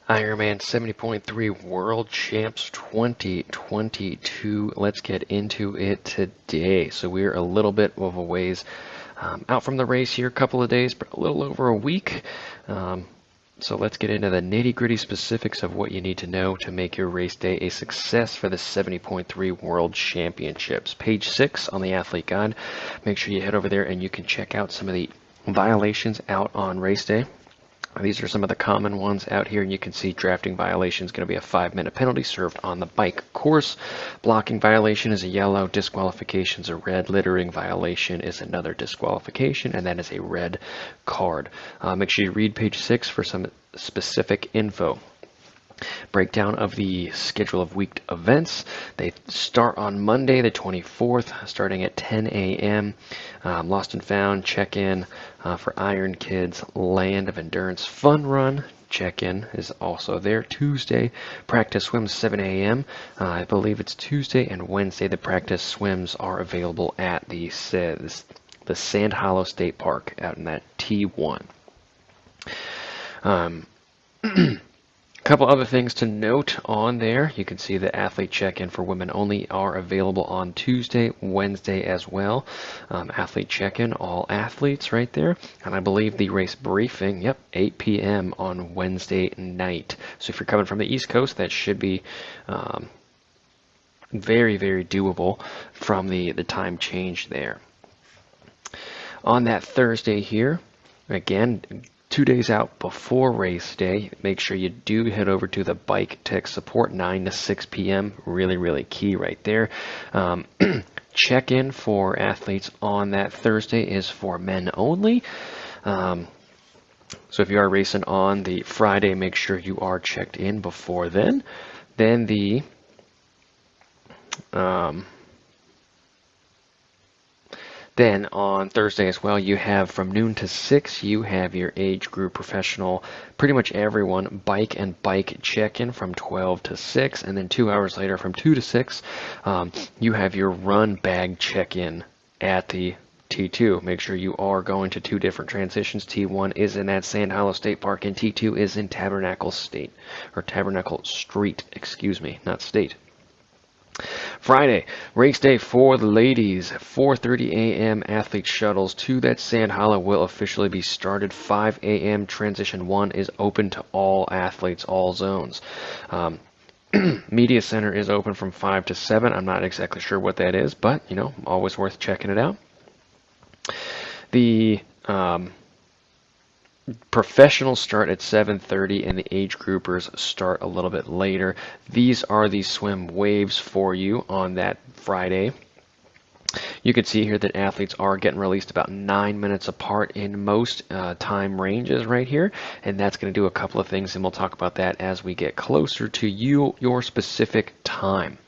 Ironman 70.3 World Champs 2022. Let's get into it today. So we're a little bit of a ways out from the race here, a couple of days, but a little over a week. So let's get into the nitty-gritty specifics of what you need to know to make your race day a success for the 70.3 World Championships. Page 6 on the Athlete Guide. Make sure you head over there and you can check out some of the violations out on race day. These are some of the common ones out here, and you can see drafting violation is going to be a 5-minute penalty served on the bike course. Blocking violation is a yellow, disqualification is a red, littering violation is another disqualification, and that is a red card. Make sure you read page 6 for some specific info. Breakdown of the schedule of week events. They start on Monday the 24th, starting at 10 a.m. Lost and Found check-in for Iron Kids Land of Endurance Fun Run. Check-in is also there. Tuesday, practice swims 7 a.m. I believe it's Tuesday and Wednesday. The practice swims are available at the Sand Hollow State Park out in that T1. Couple other things to note on there. You can see the athlete check-in for women only are available on Tuesday, Wednesday as well. Athlete check-in, all athletes right there. And I believe the race briefing, 8 p.m. on Wednesday night. So if you're coming from the East Coast, that should be very, very doable from the time change there. On that Thursday here, again, 2 days out before race day, make sure you do head over to the Bike Tech Support 9 to 6 p.m. Really, really key right there. Check-in for athletes on that Thursday is for men only. So if you are racing on the Friday, make sure you are checked in before then. Then Then on Thursday as well, you have from noon to 6, you have your age group professional, pretty much everyone, bike and bike check-in from 12 to 6. And then 2 hours later from 2 to 6, you have your run bag check-in at the T2. Make sure you are going to 2 different transitions. T1 is in that Sand Hollow State Park, and T2 is in Tabernacle Street, excuse me, not state. Friday, race day for the ladies, 4:30 a.m. athlete shuttles to that Sand Hollow will officially be started. 5 a.m. transition 1 is open to all athletes, all zones. Media Center is open from 5 to 7. I'm not exactly sure what that is, but, always worth checking it out. The professionals start at 7:30 and the age groupers start a little bit later. These are the swim waves for you on that Friday. You can see here that athletes are getting released about 9 minutes apart in most time ranges right here, and that's going to do a couple of things, and we'll talk about that as we get closer to your specific time.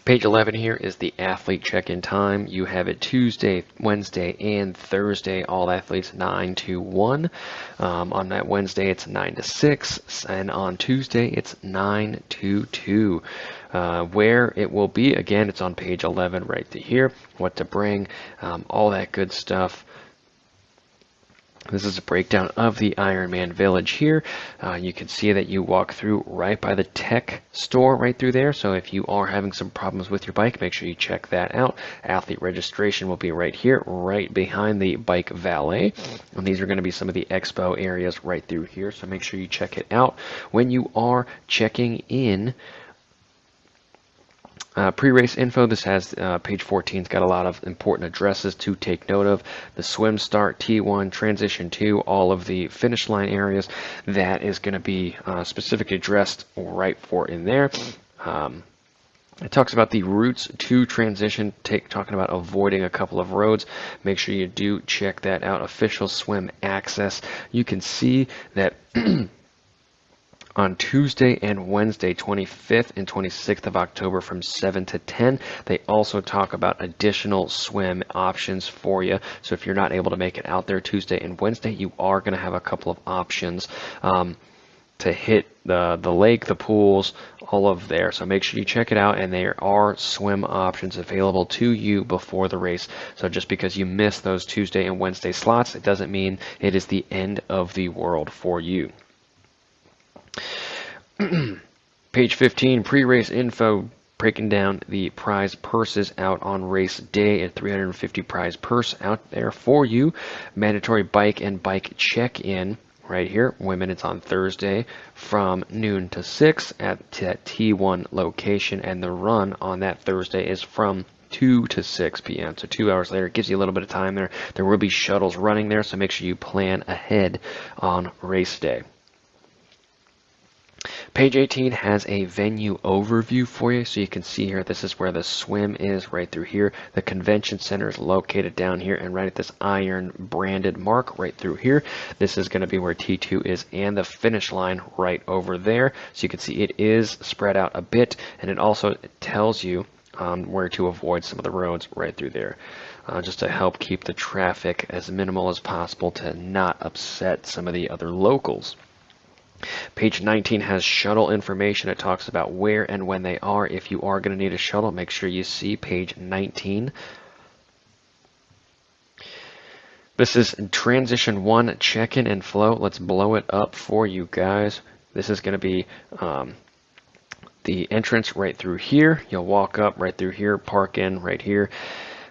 Page 11 here is the athlete check-in time. You have it Tuesday, Wednesday, and Thursday, all athletes 9 to 1. On that Wednesday, it's 9 to 6, and on Tuesday, it's 9 to 2. Where it will be, again, it's on page 11 right here, what to bring, all that good stuff. This is a breakdown of the Ironman Village here. You can see that you walk through right by the tech store right through there. So if you are having some problems with your bike, make sure you check that out. Athlete registration will be right here, right behind the bike valet. And these are going to be some of the expo areas right through here. So make sure you check it out when you are checking in. Pre-race info, this has page 14's got a lot of important addresses to take note of. The swim start, T1, transition 2, all of the finish line areas. That is going to be specifically addressed right for in there. It talks about the routes to transition, talking about avoiding a couple of roads. Make sure you do check that out. Official swim access. You can see that on Tuesday and Wednesday, 25th and 26th of October from 7 to 10. They also talk about additional swim options for you. So if you're not able to make it out there Tuesday and Wednesday, you are going to have a couple of options. to hit the lake, the pools, all of there. So make sure you check it out, and there are swim options available to you before the race. So just because you miss those Tuesday and Wednesday slots, it doesn't mean it is the end of the world for you. Page 15, pre-race info, breaking down the prize purses out on race day. A 350 prize purse out there for you. Mandatory bike and bike check-in right here. Women, it's on Thursday from noon to 6 at that T1 location, and the run on that Thursday is from 2 to 6 p.m. So 2 hours later. It gives you a little bit of time there. There will be shuttles running there, so make sure you plan ahead on race day. Page 18 has a venue overview for you, so you can see here, this is where the swim is right through here. The convention center is located down here, and right at this iron branded mark right through here. This is going to be where T2 is, and the finish line right over there. So you can see it is spread out a bit, and it also tells you where to avoid some of the roads right through there, just to help keep the traffic as minimal as possible to not upset some of the other locals. Page 19 has shuttle information. It talks about where and when they are. If you are going to need a shuttle, make sure you see page 19. This is transition 1 check-in and flow. Let's blow it up for you guys. This is going to be the entrance right through here. You'll walk up right through here, park in right here.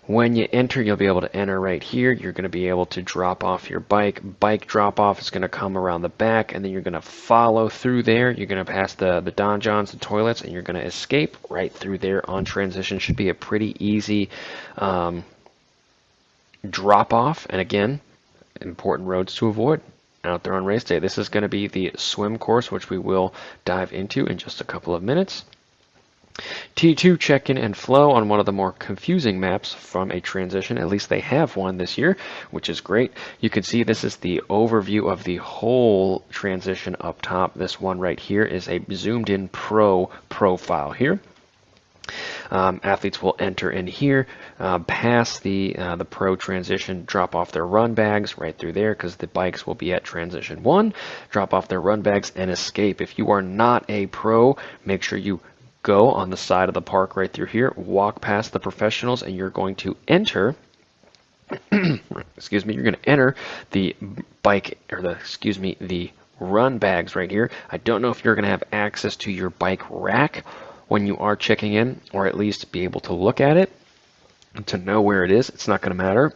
When you enter, you'll be able to enter right here. You're going to be able to drop off your bike. Bike drop off is going to come around the back, and then you're going to follow through there. You're going to pass the Don Johns, the toilets, and you're going to escape right through there on transition. Should be a pretty easy drop off. And again, important roads to avoid out there on race day. This is going to be the swim course, which we will dive into in just a couple of minutes. T2 check-in and flow on one of the more confusing maps from a transition. At least they have one this year, which is great. You can see this is the overview of the whole transition up top. This one right here is a zoomed-in pro profile here. Athletes will enter in here, pass the pro transition, drop off their run bags right through there because the bikes will be at transition 1, drop off their run bags and escape. If you are not a pro, make sure you go on the side of the park right through here, walk past the professionals, and you're going to enter excuse me, you're going to enter the bike, or the run bags right here. I don't know if you're going to have access to your bike rack when you are checking in, or at least be able to look at it to know where it is. It's not going to matter.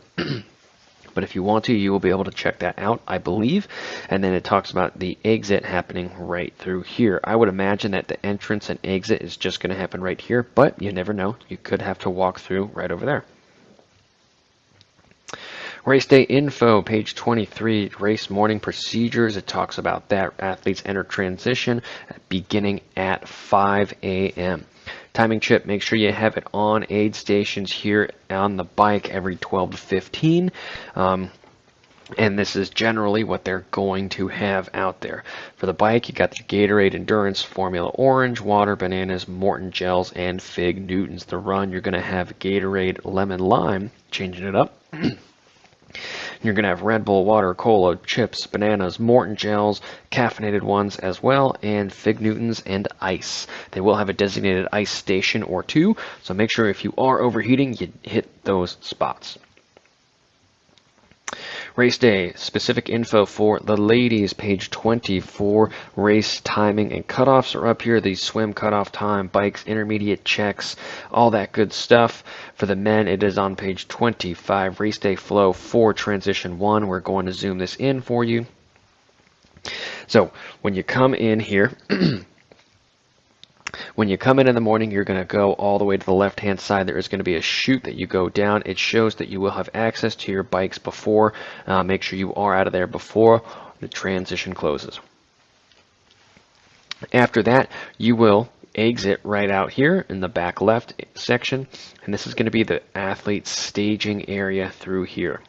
But if you want to, you will be able to check that out, I believe. And then it talks about the exit happening right through here. I would imagine that the entrance and exit is just going to happen right here, but you never know. You could have to walk through right over there. Race day info, page 23, race morning procedures. It talks about that. Athletes enter transition beginning at 5 a.m. Timing chip, make sure you have it on aid stations here on the bike every 12 to 15. And this is generally what they're going to have out there. For the bike, you got the Gatorade Endurance, Formula Orange, Water, Bananas, Morton Gels, and Fig Newtons. The run, you're going to have Gatorade Lemon Lime, changing it up. You're going to have Red Bull, water, cola, chips, bananas, Morton Gels, caffeinated ones as well, and Fig Newtons and ice. They will have a designated ice station or two, so make sure if you are overheating, you hit those spots. Race day, specific info for the ladies, page 24. Race timing and cutoffs are up here. The swim cutoff time, bikes, intermediate checks, all that good stuff. For the men, it is on page 25. Race day flow for transition 1. We're going to zoom this in for you. So when you come in here, when you come in the morning, you're going to go all the way to the left-hand side. There is going to be a chute that you go down. It shows that you will have access to your bikes before. Make sure you are out of there before the transition closes. After that, you will exit right out here in the back left section, and this is going to be the athlete staging area through here.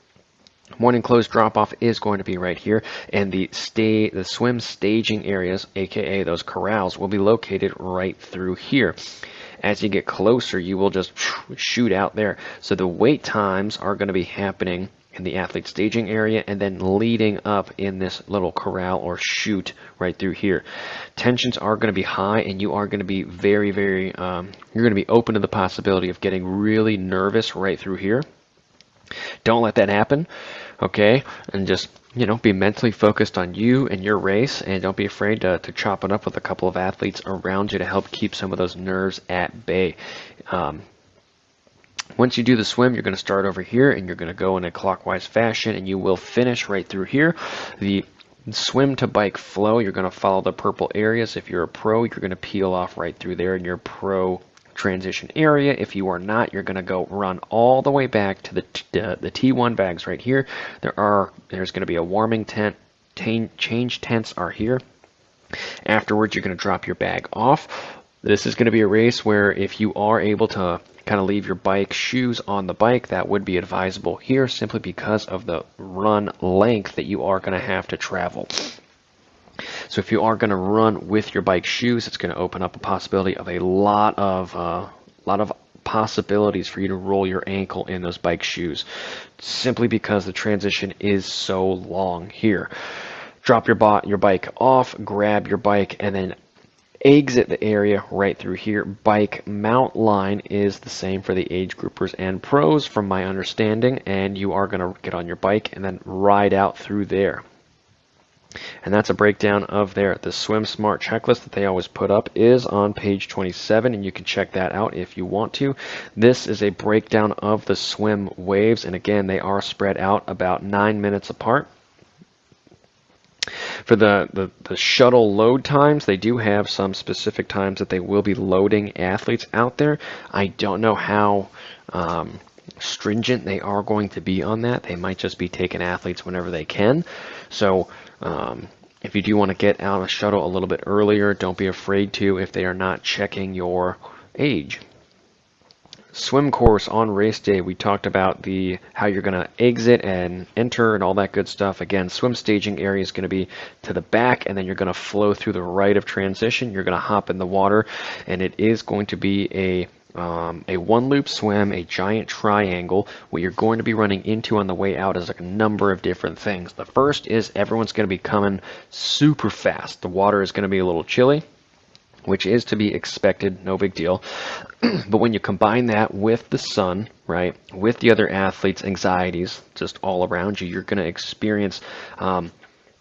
Morning close drop-off is going to be right here, and the swim staging areas, aka those corrals, will be located right through here. As you get closer, you will just shoot out there. So the wait times are going to be happening in the athlete staging area, and then leading up in this little corral or chute right through here. Tensions are going to be high, and you are going to be very, very, you're going to be open to the possibility of getting really nervous right through here. Don't let that happen, okay? And just, be mentally focused on you and your race, and don't be afraid to chop it up with a couple of athletes around you to help keep some of those nerves at bay. Once you do the swim, you're going to start over here, and you're going to go in a clockwise fashion, and you will finish right through here. The swim to bike flow, you're going to follow the purple areas. If you're a pro, you're going to peel off right through there in your pro transition area. If you are not, you're going to go run all the way back to the T1 bags right here. There's going to be a warming tent. Change tents are here. Afterwards, you're going to drop your bag off. This is going to be a race where if you are able to kind of leave your bike shoes on the bike, that would be advisable here, simply because of the run length that you are going to have to travel. So if you are going to run with your bike shoes, it's going to open up a possibility of a lot of possibilities for you to roll your ankle in those bike shoes, simply because the transition is so long here. Drop your bike off, grab your bike, and then exit the area right through here. Bike mount line is the same for the age groupers and pros from my understanding, and you are going to get on your bike and then ride out through there. And that's a breakdown of the Swim Smart checklist that they always put up is on page 27, and you can check that out if you want to. This is a breakdown of the swim waves, and again, they are spread out about 9 minutes apart. For the shuttle load times, they do have some specific times that they will be loading athletes out there. I don't know how stringent they are going to be on that. They might just be taking athletes whenever they can. So if you do want to get out of a shuttle a little bit earlier, don't be afraid to if they are not checking your age. Swim course on race day, we talked about how you're going to exit and enter and all that good stuff. Again, swim staging area is going to be to the back, and then you're going to flow through the right of transition. You're going to hop in the water, and it is going to be a one loop swim, a giant triangle. What you're going to be running into on the way out is a number of different things. The first is everyone's going to be coming super fast. The water is going to be a little chilly, which is to be expected, no big deal. But when you combine that with the sun, right, with the other athletes' anxieties just all around you, you're going to experience a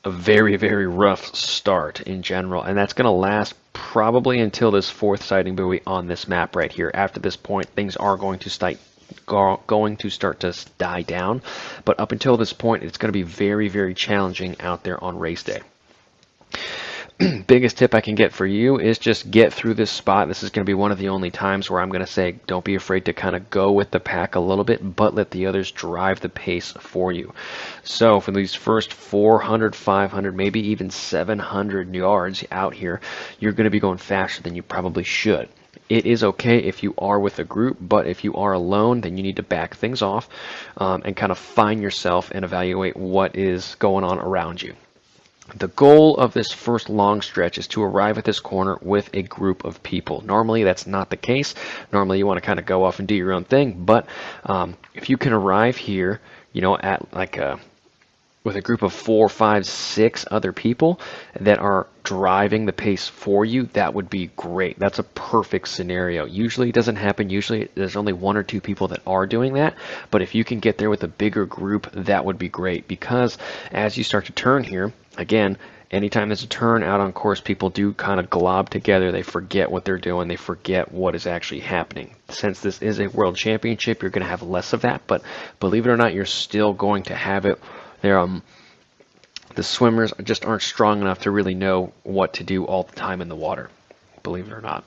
very, very rough start in general. And that's going to last probably until this fourth sighting buoy on this map right here. After this point, things are going to start to die down. But up until this point, it's going to be very, very challenging out there on race day. Biggest tip I can get for you is just get through this spot. This is going to be one of the only times where I'm going to say don't be afraid to kind of go with the pack a little bit, but let the others drive the pace for you. So for these first 400, 500, maybe even 700 yards out here, you're going to be going faster than you probably should. It is okay if you are with a group, but if you are alone, then you need to back things off and kind of find yourself and evaluate what is going on around you. The goal of this first long stretch is to arrive at this corner with a group of people. Normally, that's not the case. Normally, you want to kind of go off and do your own thing. But if you can arrive here, at with a group of 4, 5, 6 other people that are driving the pace for you, that would be great. That's a perfect scenario. Usually it doesn't happen. Usually there's only 1 or 2 people that are doing that. But if you can get there with a bigger group, that would be great, because as you start to turn here, again, anytime there's a turn out on course, people do kind of glob together. They forget what they're doing. They forget what is actually happening. Since this is a world championship, you're going to have less of that. But believe it or not, you're still going to have it. The swimmers just aren't strong enough to really know what to do all the time in the water, believe it or not.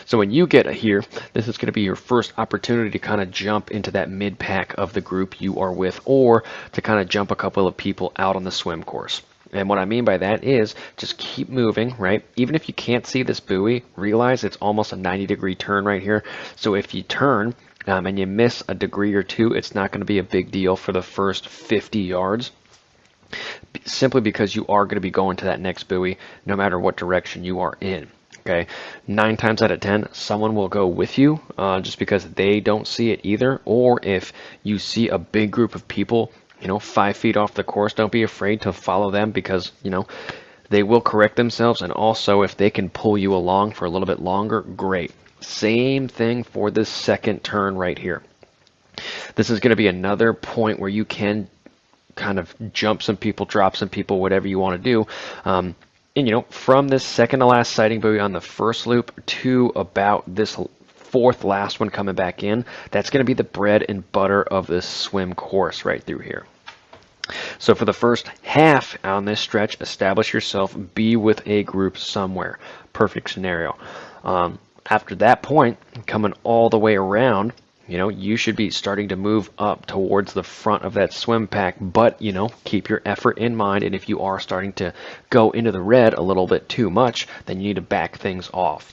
So when you get here, this is going to be your first opportunity to kind of jump into that mid-pack of the group you are with, or to kind of jump a couple of people out on the swim course. And what I mean by that is just keep moving, right? Even if you can't see this buoy, realize it's almost a 90-degree turn right here. So if you turn and you miss a degree or two, it's not going to be a big deal for the first 50 yards. Simply because you are going to be going to that next buoy no matter what direction you are in. Okay, 9 times out of 10, someone will go with you just because they don't see it either. Or if you see a big group of people, 5 feet off the course, don't be afraid to follow them because, they will correct themselves. And also, if they can pull you along for a little bit longer, great. Same thing for this second turn right here. This is going to be another point where you can kind of jump some people, drop some people, whatever you want to do. And from this second to last sighting buoy on the first loop to about this fourth last one coming back in, that's going to be the bread and butter of this swim course right through here. So for the first half on this stretch, establish yourself, be with a group somewhere. Perfect scenario. After that point, coming all the way around, you should be starting to move up towards the front of that swim pack, but, keep your effort in mind. And if you are starting to go into the red a little bit too much, then you need to back things off.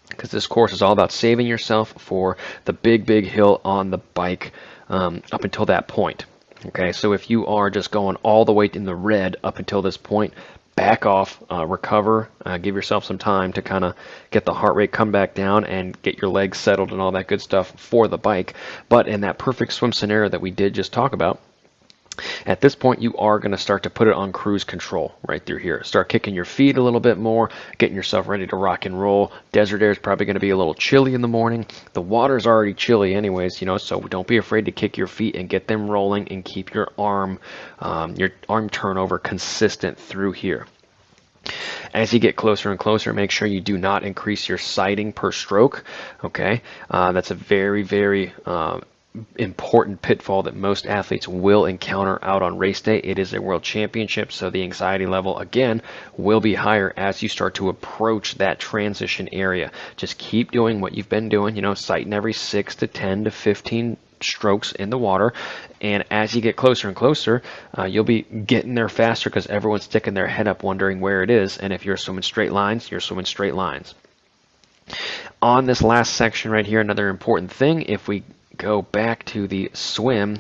Because this course is all about saving yourself for the big, big hill on the bike up until that point. Okay, so if you are just going all the way in the red up until this point, back off, recover, give yourself some time to kind of get the heart rate come back down and get your legs settled and all that good stuff for the bike. But in that perfect swim scenario that we did just talk about, at this point you are going to start to put it on cruise control right through here. Start kicking your feet a little bit more, getting yourself ready to rock and roll. Desert air is probably going to be a little chilly in the morning. The water's already chilly anyways, so don't be afraid to kick your feet and get them rolling and keep your arm turnover consistent through here. As you get closer and closer, make sure you do not increase your sighting per stroke. Okay, that's a very, very important pitfall that most athletes will encounter out on race day. It is a world championship, so the anxiety level again will be higher as you start to approach that transition area. Just keep doing what you've been doing, sighting every 6 to 10 to 15 strokes in the water, and as you get closer and closer, you'll be getting there faster because everyone's sticking their head up wondering where it is. And if you're swimming straight lines, you're swimming straight lines. On this last section right here, another important thing, if we go back to the swim,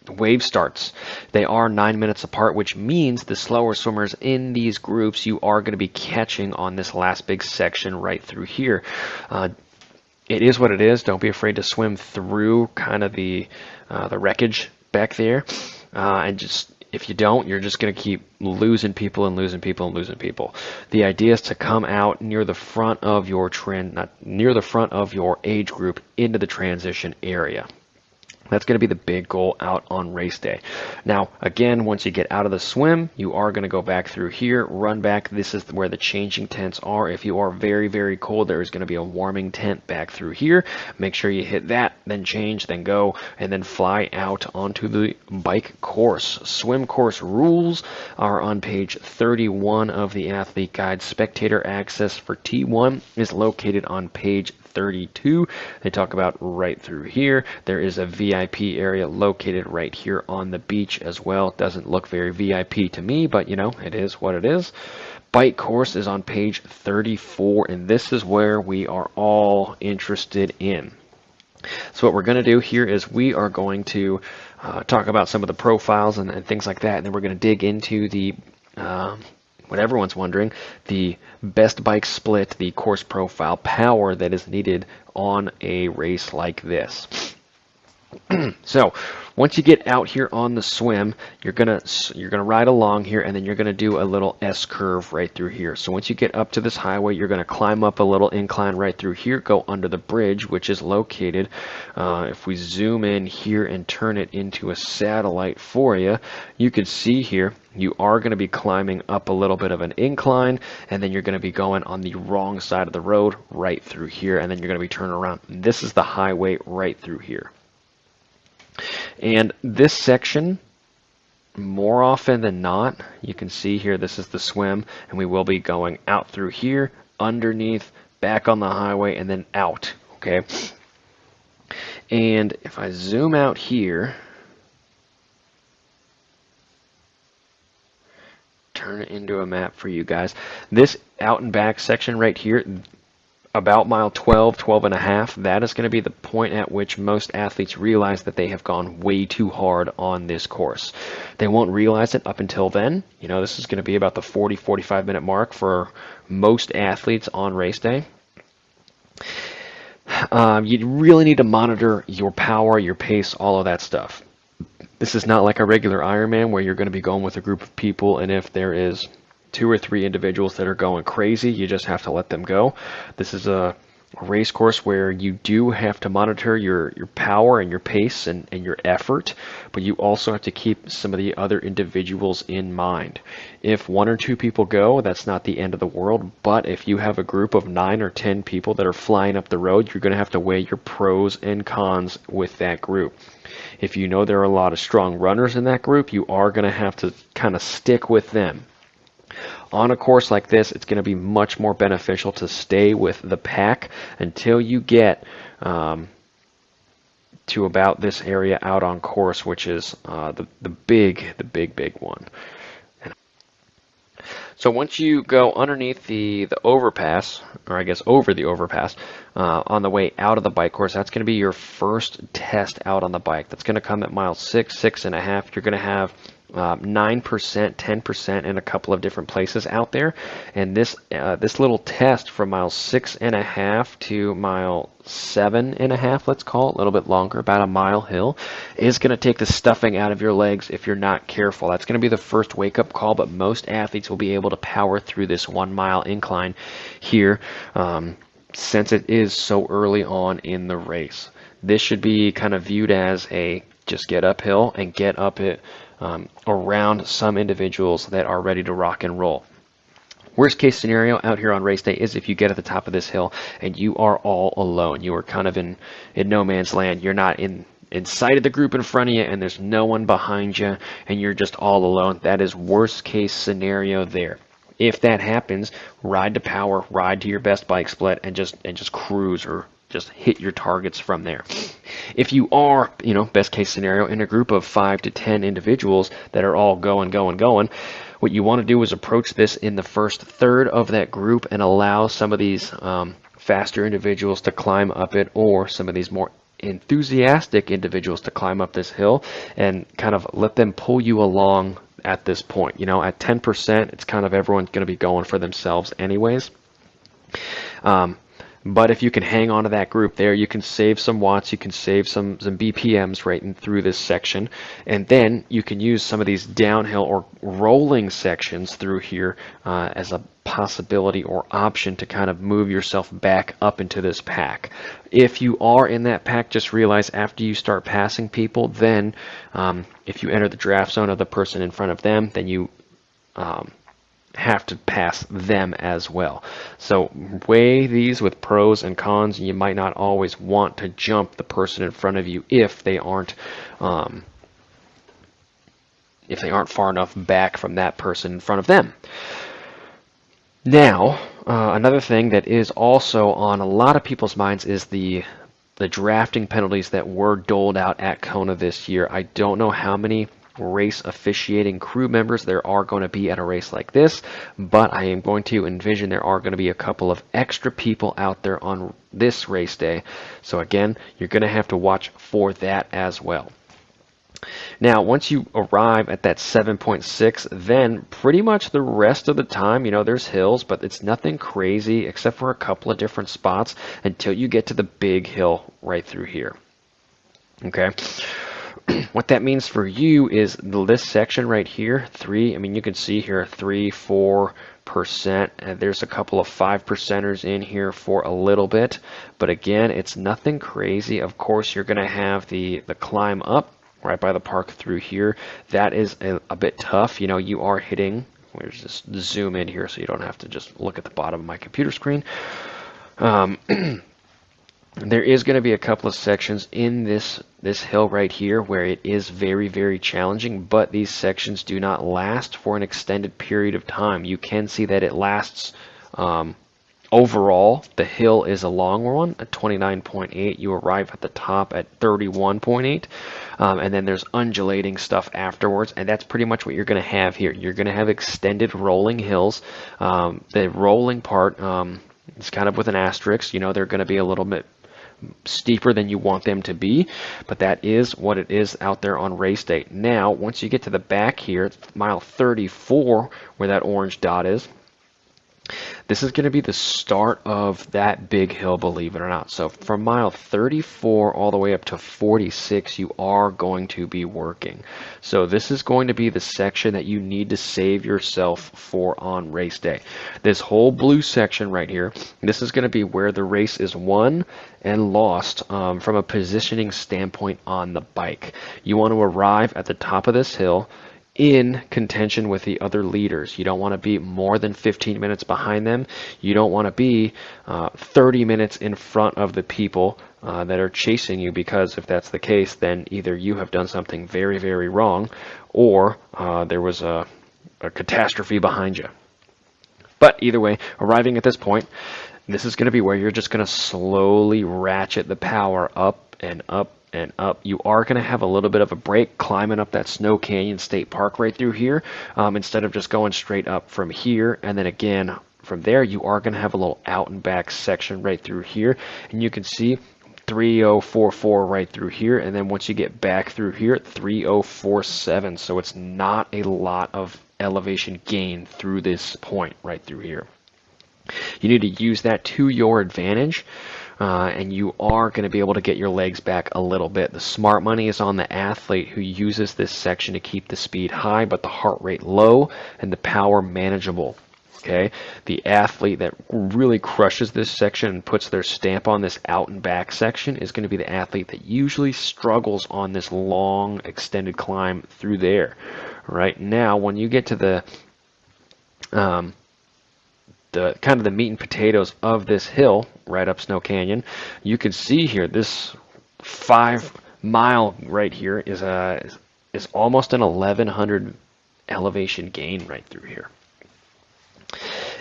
wave starts. They are 9 minutes apart, which means the slower swimmers in these groups you are going to be catching on this last big section right through here. It is what it is. Don't be afraid to swim through kind of the wreckage back there, and just if you don't, you're just going to keep losing people and losing people and losing people. The idea is to come out near the front of your near the front of your age group into the transition area. That's going to be the big goal out on race day. Now, again, once you get out of the swim, you are going to go back through here, run back. This is where the changing tents are. If you are very, very cold, there is going to be a warming tent back through here. Make sure you hit that, then change, then go, and then fly out onto the bike course. Swim course rules are on page 31 of the Athlete Guide. Spectator access for T1 is located on page 32. They talk about right through here. There is a VIP area located right here on the beach as well. It doesn't look very VIP to me, but it is what it is. Bike course is on page 34, and this is where we are all interested in. So what we're going to do here is we are going to talk about some of the profiles and things like that, and then we're going to dig into the what everyone's wondering, the best bike split, the course profile power that is needed on a race like this. So once you get out here on the swim, you're gonna ride along here, and then you're gonna do a little S curve right through here. So once you get up to this highway, you're gonna climb up a little incline right through here, go under the bridge, which is located. If we zoom in here and turn it into a satellite for you, you can see here you are going to be climbing up a little bit of an incline, and then you're going to be going on the wrong side of the road right through here, and then you're going to be turning around. This is the highway right through here. And this section, more often than not, you can see here, this is the swim, and we will be going out through here, underneath, back on the highway, and then out, okay? And if I zoom out here, turn it into a map for you guys. This out and back section right here, about mile 12, 12 and a half, that is going to be the point at which most athletes realize that they have gone way too hard on this course. They won't realize it up until then. You know, this is going to be about the 40, 45-minute mark for most athletes on race day. You really need to monitor your power, your pace, all of that stuff. This is not like a regular Ironman where you're going to be going with a group of people, and if there is 2 or 3 individuals that are going crazy, you just have to let them go. This is a race course where you do have to monitor your power and your pace and your effort, but you also have to keep some of the other individuals in mind. If 1 or 2 people go, that's not the end of the world, but if you have a group of 9 or 10 people that are flying up the road, you're going to have to weigh your pros and cons with that group. If you know there are a lot of strong runners in that group, you are going to have to kind of stick with them. On a course like this, it's going to be much more beneficial to stay with the pack until you get to about this area out on course, which is the big one. So once you go underneath the overpass, or I guess over the overpass, on the way out of the bike course, that's going to be your first test out on the bike. That's going to come at mile 6, 6.5. You're going to have 9%, 10% in a couple of different places out there, and this little test from mile 6.5 to mile 7.5, let's call it, a little bit longer, about a mile hill, is going to take the stuffing out of your legs if you're not careful. That's going to be the first wake-up call, but most athletes will be able to power through this 1 mile incline here, since it is so early on in the race. This should be kind of viewed as a just get uphill and get up it around some individuals that are ready to rock and roll. Worst case scenario out here on race day is if you get at the top of this hill and you are all alone. You are kind of in no man's land. You're not in sight of the group in front of you, and there's no one behind you, and you're just all alone. That is worst case scenario there. If that happens, ride to power, ride to your best bike split, and just cruise or just hit your targets from there. If you are, best case scenario, in a group of 5 to 10 individuals that are all going, what you want to do is approach this in the first third of that group and allow some of these faster individuals to climb up it, or some of these more enthusiastic individuals to climb up this hill, and kind of let them pull you along at this point. At 10%, it's kind of everyone's going to be going for themselves anyways. But if you can hang on to that group there, you can save some watts, you can save some BPMs right in through this section, and then you can use some of these downhill or rolling sections through here as a possibility or option to kind of move yourself back up into this pack. If you are in that pack, just realize after you start passing people, then if you enter the draft zone of the person in front of them, then you have to pass them as well. So weigh these with pros and cons. You might not always want to jump the person in front of you if they aren't far enough back from that person in front of them. Now, another thing that is also on a lot of people's minds is the drafting penalties that were doled out at Kona this year. I don't know how many race officiating crew members there are going to be at a race like this, but I am going to envision there are going to be a couple of extra people out there on this race day. So again, you're going to have to watch for that as well. Now, once you arrive at that 7.6, then pretty much the rest of the time, there's hills, but it's nothing crazy except for a couple of different spots until you get to the big hill right through here. Okay. What that means for you is this section right here, you can see here 3-4%, and there's a couple of 5%ers in here for a little bit, but again, it's nothing crazy. Of course, you're going to have the climb up right by the park through here. That is a bit tough. You are hitting, let's just zoom in here so you don't have to just look at the bottom of my computer screen. There is going to be a couple of sections in this hill right here where it is very, very challenging, but these sections do not last for an extended period of time. You can see that it lasts overall. The hill is a long one at 29.8. You arrive at the top at 31.8, and then there's undulating stuff afterwards, and that's pretty much what you're going to have here. You're going to have extended rolling hills. The rolling part It's kind of with an asterisk. They're going to be a little bit steeper than you want them to be, but that is what it is out there on race day. Now, once you get to the back here, mile 34, where that orange dot is, this is going to be the start of that big hill, believe it or not. So from mile 34 all the way up to 46, you are going to be working. So this is going to be the section that you need to save yourself for on race day. This whole blue section right here, this is going to be where the race is won and lost from a positioning standpoint on the bike. You want to arrive at the top of this hill in contention with the other leaders. You don't want to be more than 15 minutes behind them. You don't want to be 30 minutes in front of the people that are chasing you, because if that's the case, then either you have done something very, very wrong, or there was a catastrophe behind you. But either way, arriving at this point, this is going to be where you're just going to slowly ratchet the power up and up and up. You are going to have a little bit of a break climbing up that Snow Canyon State Park right through here, instead of just going straight up from here. And then again, from there, you are going to have a little out and back section right through here. And you can see 3044 right through here. And then once you get back through here, 3047. So it's not a lot of elevation gain through this point right through here. You need to use that to your advantage. And you are going to be able to get your legs back a little bit. The smart money is on the athlete who uses this section to keep the speed high, but the heart rate low and the power manageable. Okay, the athlete that really crushes this section and puts their stamp on this out and back section is going to be the athlete that usually struggles on this long extended climb through there. Right now, when you get to the kind of the meat and potatoes of this hill right up Snow Canyon, you can see here this 5 mile right here is almost an 1100 elevation gain right through here.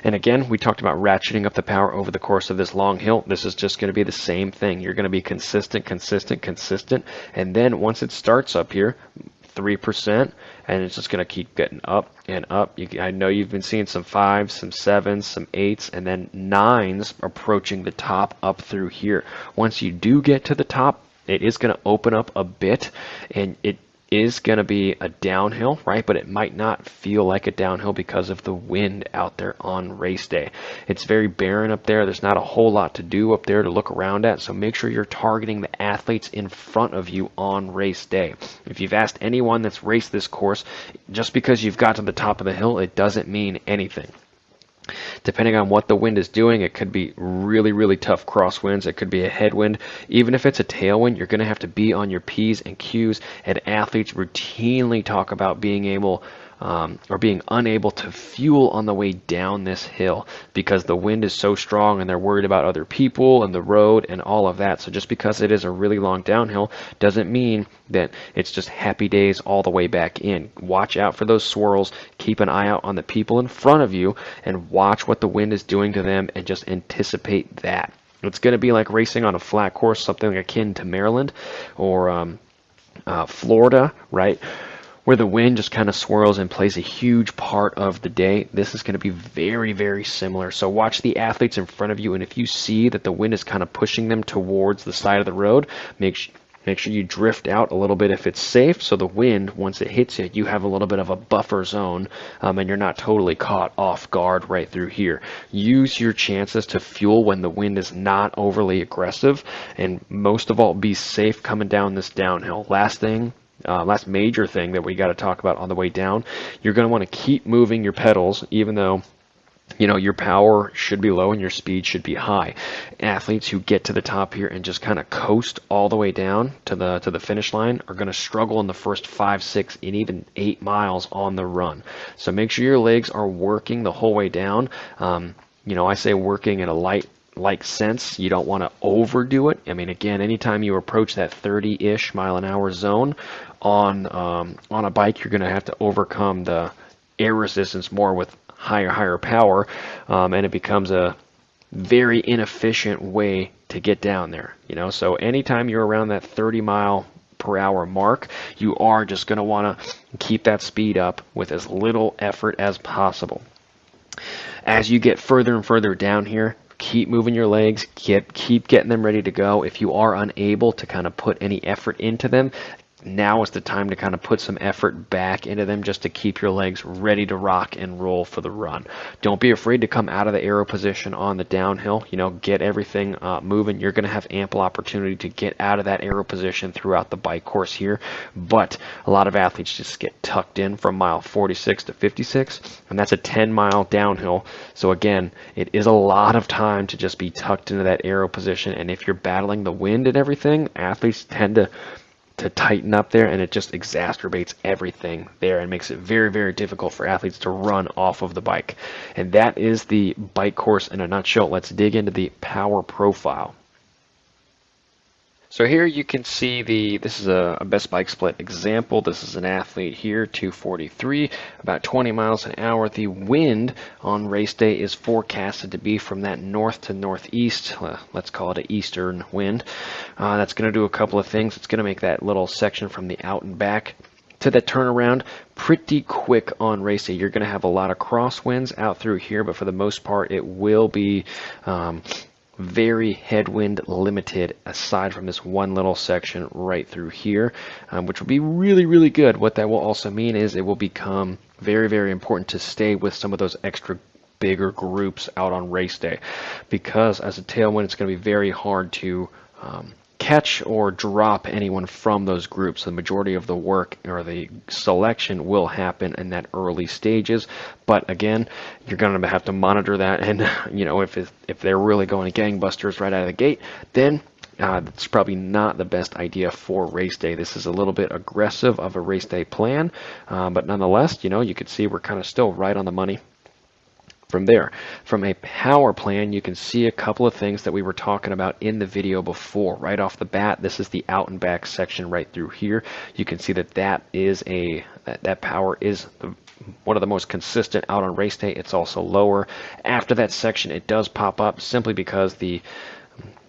And again, we talked about ratcheting up the power over the course of this long hill. This is just going to be the same thing. You're going to be consistent, and then once it starts up here, 3%, and it's just going to keep getting up and up. I know you've been seeing some 5s, some 7s, some 8s, and then 9s approaching the top up through here. Once you do get to the top, it is going to open up a bit, and it is going to be a downhill, right? But it might not feel like a downhill because of the wind out there on race day. It's very barren up there. There's not a whole lot to do up there to look around at, so make sure you're targeting the athletes in front of you on race day. If you've asked anyone that's raced this course, just because you've got to the top of the hill, it doesn't mean anything. Depending on what the wind is doing, it could be really, really tough crosswinds. It could be a headwind. Even if it's a tailwind, you're going to have to be on your P's and Q's. And athletes routinely talk about being able or being unable to fuel on the way down this hill because the wind is so strong and they're worried about other people and the road and all of that. So just because it is a really long downhill doesn't mean that it's just happy days all the way back in. Watch out for those swirls. Keep an eye out on the people in front of you and watch what the wind is doing to them and just anticipate that. It's going to be like racing on a flat course, something akin to Maryland or Florida, right? Where the wind just kind of swirls and plays a huge part of the day. This is going to be very, very similar. So watch the athletes in front of you, and if you see that the wind is kind of pushing them towards the side of the road, make sure you drift out a little bit if it's safe, so the wind, once it hits you, you have a little bit of a buffer zone, and you're not totally caught off guard right through here. Use your chances to fuel when the wind is not overly aggressive, and most of all, be safe coming down this downhill. Last major thing that we got to talk about on the way down, you're going to want to keep moving your pedals, even though your power should be low and your speed should be high. Athletes who get to the top here and just kind of coast all the way down to the finish line are going to struggle in the first 5, 6, and even 8 miles on the run. So make sure your legs are working the whole way down. I say working in a light sense. You don't want to overdo it. I mean, again, anytime you approach that 30-ish mile an hour zone on a bike, you're going to have to overcome the air resistance more with higher power, and it becomes a very inefficient way to get down there. So anytime you're around that 30 mile per hour mark, you are just going to want to keep that speed up with as little effort as possible. As you get further and further down here, keep moving your legs, keep getting them ready to go. If you are unable to kind of put any effort into them, now is the time to kind of put some effort back into them just to keep your legs ready to rock and roll for the run. Don't be afraid to come out of the aero position on the downhill. Get everything moving. You're going to have ample opportunity to get out of that aero position throughout the bike course here, but a lot of athletes just get tucked in from mile 46 to 56, and that's a 10-mile downhill. So again, it is a lot of time to just be tucked into that aero position, and if you're battling the wind and everything, athletes tend to tighten up there, and it just exacerbates everything there and makes it very, very difficult for athletes to run off of the bike. And that is the bike course in a nutshell. Let's dig into the power profile. So here you can see this is a best bike split example. This is an athlete here, 243, about 20 miles an hour. The wind on race day is forecasted to be from that north to northeast. Let's call it an eastern wind. That's going to do a couple of things. It's going to make that little section from the out and back to the turnaround pretty quick on race day. You're going to have a lot of crosswinds out through here, but for the most part it will be very headwind limited aside from this one little section right through here, which will be really, really good. What that will also mean is it will become very, very important to stay with some of those extra bigger groups out on race day, because as a tailwind it's going to be very hard to catch or drop anyone from those groups. The majority of the work or the selection will happen in that early stages, but again, you're going to have to monitor that, and if they're really going gangbusters right out of the gate, then it's probably not the best idea for race day. This is a little bit aggressive of a race day plan, but nonetheless, you could see we're kind of still right on the money. From there, from a power plan, you can see a couple of things that we were talking about in the video before. Right off the bat, this is the out and back section right through here. You can see that that power is one of the most consistent out on race day. It's also lower. After that section, it does pop up simply because the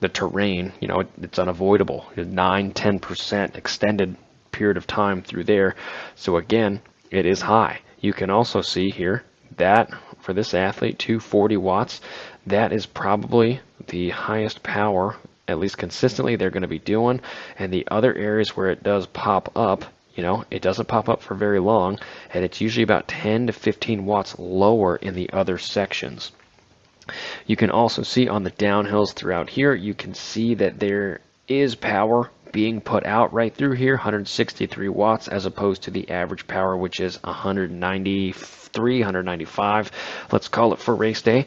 terrain, it's unavoidable. 9-10% extended period of time through there. So again, it is high. You can also see here that for this athlete, 240 watts, that is probably the highest power, at least consistently, they're going to be doing. And the other areas where it does pop up, it doesn't pop up for very long, and it's usually about 10 to 15 watts lower in the other sections. You can also see on the downhills throughout here, you can see that there is power being put out right through here, 163 watts, as opposed to the average power, which is 193, 195, let's call it, for race day.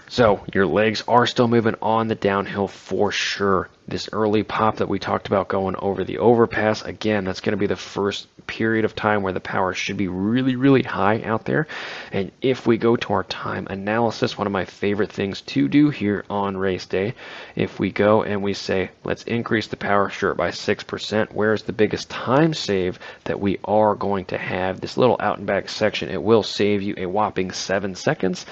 So your legs are still moving on the downhill for sure. This early pop that we talked about going over the overpass, again, that's going to be the first period of time where the power should be really, really high out there. And if we go to our time analysis, one of my favorite things to do here on race day, if we go and we say, let's increase the power, sure, by 6%, where's the biggest time save that we are going to have? This little out and back section, it will save you a whopping 7 seconds.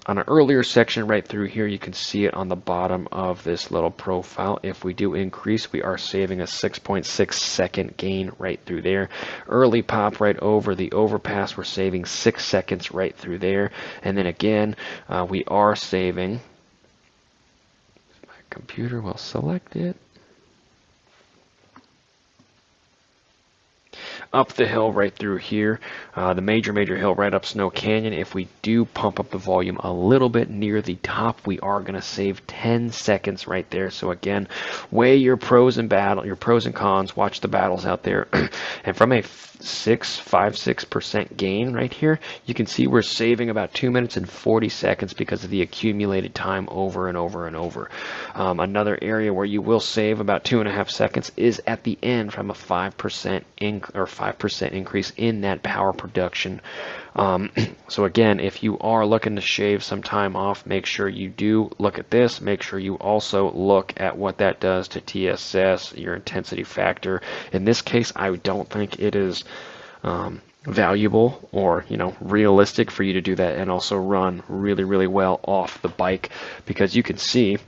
On an earlier section right through here, you can see it on the bottom of this little profile. If we do increase, we are saving a 6.6 second gain right through there. Early pop right over the overpass, we're saving 6 seconds right through there. And then again, we are saving, my computer will select it, up the hill right through here, the major hill right up Snow Canyon. If we do pump up the volume a little bit near the top, we are going to save 10 seconds right there. So again, weigh your pros and cons, watch the battles out there. And from a 5-6% gain right here, you can see we're saving about 2 minutes and 40 seconds because of the accumulated time over and over and over. Another area where you will save about 2.5 seconds is at the end from a 5% increase in that power production. So again, if you are looking to shave some time off, make sure you do look at this. Make sure you also look at what that does to TSS, your intensity factor. In this case, I don't think it is valuable or realistic for you to do that and also run really, really well off the bike, because you can see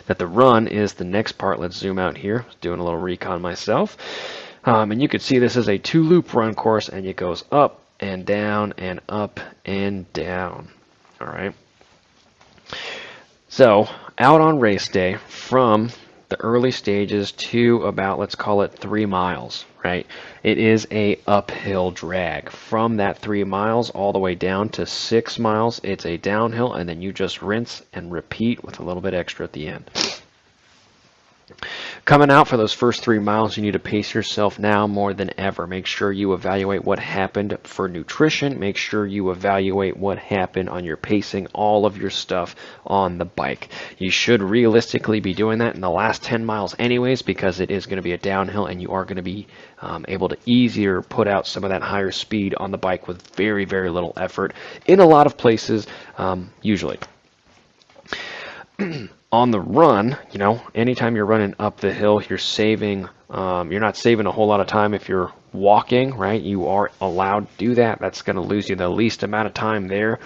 that the run is the next part. Let's zoom out here, doing a little recon myself. And you can see this is a 2-loop run course, and it goes up and down and up and down. All right. So out on race day, from the early stages to about, let's call it 3 miles, right? It is a uphill drag. From that 3 miles all the way down to 6 miles, it's a downhill, and then you just rinse and repeat with a little bit extra at the end. Coming out for those first 3 miles, you need to pace yourself now more than ever. Make sure you evaluate what happened for nutrition. Make sure you evaluate what happened on your pacing, all of your stuff on the bike. You should realistically be doing that in the last 10 miles anyways, because it is going to be a downhill and you are going to be able to easier put out some of that higher speed on the bike with very, very little effort in a lot of places, usually. On the run, you know, anytime you're running up the hill, you're not saving a whole lot of time if you're walking, right? You are allowed to do that. That's going to lose you the least amount of time there,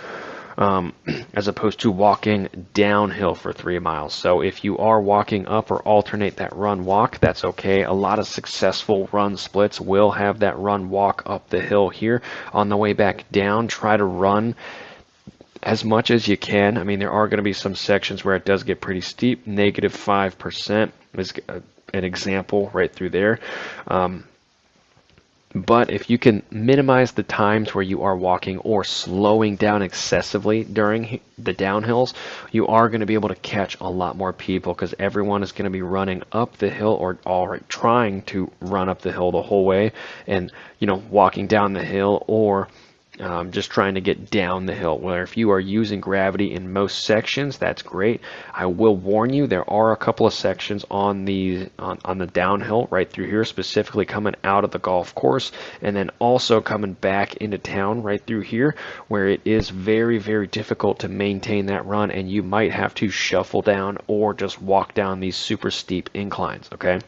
as opposed to walking downhill for 3 miles. So if you are walking up or alternate that run walk, that's okay. A lot of successful run splits will have that run walk up the hill here. On the way back down, try to run as much as you can. I mean, there are going to be some sections where it does get pretty steep. -5% is an example right through there. But if you can minimize the times where you are walking or slowing down excessively during the downhills, you are going to be able to catch a lot more people, because everyone is going to be running up the hill or trying to run up the hill the whole way, and walking down the hill, or just trying to get down the hill. Where if you are using gravity in most sections, that's great. I will warn you, there are a couple of sections on the downhill right through here, specifically coming out of the golf course, and then also coming back into town right through here, where it is very, very difficult to maintain that run, and you might have to shuffle down or just walk down these super steep inclines, okay?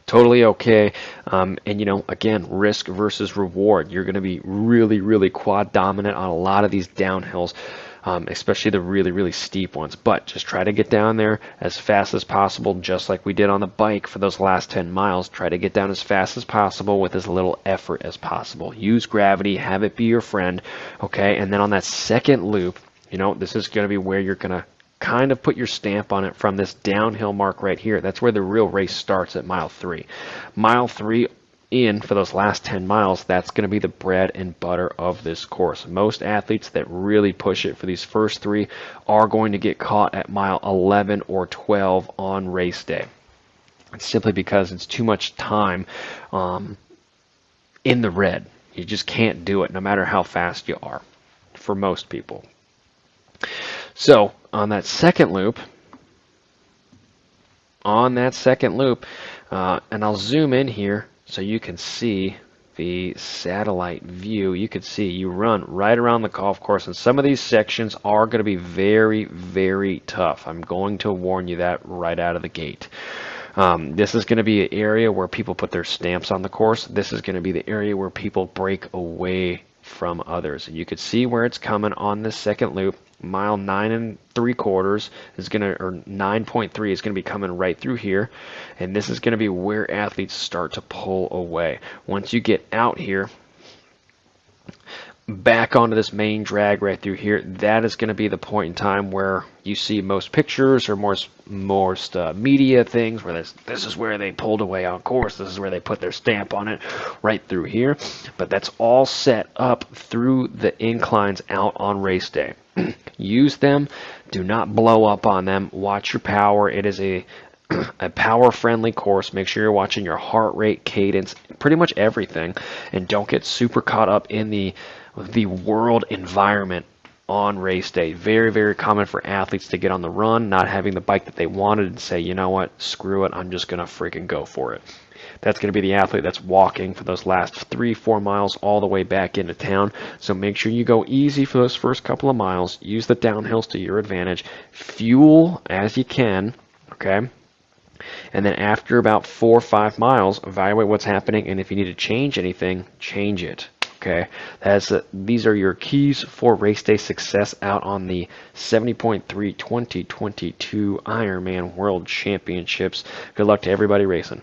Totally okay. And again, risk versus reward. You're going to be really, really quad dominant on a lot of these downhills, especially the really, really steep ones. But just try to get down there as fast as possible, just like we did on the bike for those last 10 miles. Try to get down as fast as possible with as little effort as possible. Use gravity, have it be your friend, okay? And then on that second loop, this is going to be where you're going to kind of put your stamp on it from this downhill mark right here. That's where the real race starts at mile 3. Mile 3 in for those last 10 miles, that's going to be the bread and butter of this course. Most athletes that really push it for these first 3 are going to get caught at mile 11 or 12 on race day. It's simply because it's too much time in the red. You just can't do it no matter how fast you are, for most people. So on that second loop, and I'll zoom in here so you can see the satellite view. You can see you run right around the golf course, and some of these sections are going to be very, very tough. I'm going to warn you that right out of the gate. This is going to be an area where people put their stamps on the course. This is going to be the area where people break away from others. And you can see where it's coming on this second loop. Mile 9 3/4 is going to, or 9.3 is going to be coming right through here, and this is going to be where athletes start to pull away. Once you get out here, back onto this main drag right through here, that is going to be the point in time where you see most pictures or most media things where this is where they pulled away on course, this is where they put their stamp on it, right through here. But that's all set up through the inclines out on race day. Use them, do not blow up on them, watch your power. It is a power friendly course. Make sure you're watching your heart rate, cadence, pretty much everything, and don't get super caught up in the world environment on race day. Very, very common for athletes to get on the run, not having the bike that they wanted, and say, you know what, screw it, I'm just gonna freaking go for it. That's going to be the athlete that's walking for those last 3-4 miles all the way back into town. So make sure you go easy for those first couple of miles. Use the downhills to your advantage. Fuel as you can, okay? And then after about 4 or 5 miles, evaluate what's happening, and if you need to change anything, change it. Okay, these are your keys for race day success out on the 70.3 2022 Ironman World Championships. Good luck to everybody racing.